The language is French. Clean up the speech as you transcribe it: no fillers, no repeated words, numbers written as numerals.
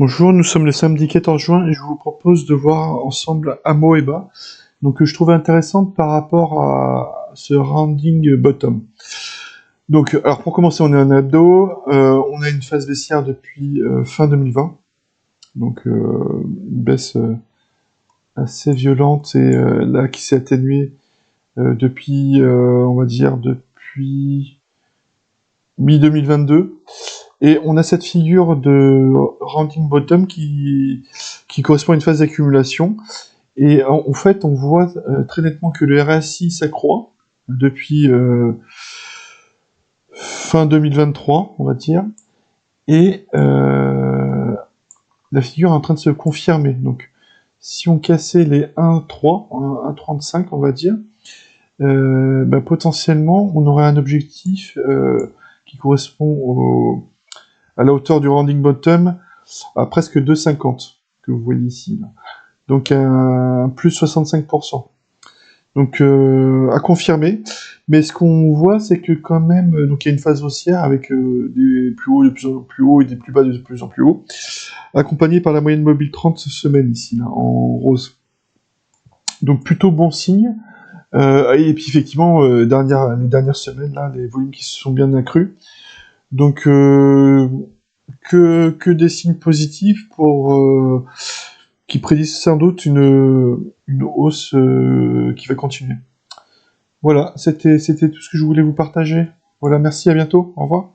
Bonjour, nous sommes le samedi 14 juin et je vous propose de voir ensemble Amoeba, que je trouve intéressante par rapport à ce rounding bottom. Donc, alors pour commencer, on est en hebdo, on a une phase baissière depuis fin 2020, une baisse assez violente et là qui s'est atténuée depuis, on va dire, depuis mi-2022. Et on a cette figure de rounding bottom qui correspond à une phase d'accumulation. Et en fait, on voit très nettement que le RSI s'accroît depuis fin 2023, on va dire. Et la figure est en train de se confirmer. Donc, si on cassait les 1,3, 1,35, on va dire, potentiellement, on aurait un objectif qui correspond à la hauteur du rounding bottom à presque 2,50 que vous voyez ici. Là. Donc un plus 65%. Donc à confirmer. Mais ce qu'on voit, c'est que quand même, donc il y a une phase haussière avec des plus hauts de plus en plus hauts et des plus bas de plus en plus hauts, accompagné par la moyenne mobile 30 semaines ici, là, en rose. Donc plutôt bon signe. Et puis effectivement, les dernières semaines, là, les volumes qui se sont bien accrus. Donc que des signes positifs pour qui prédisent sans doute une hausse qui va continuer. Voilà, c'était tout ce que je voulais vous partager. Voilà, merci, à bientôt, au revoir.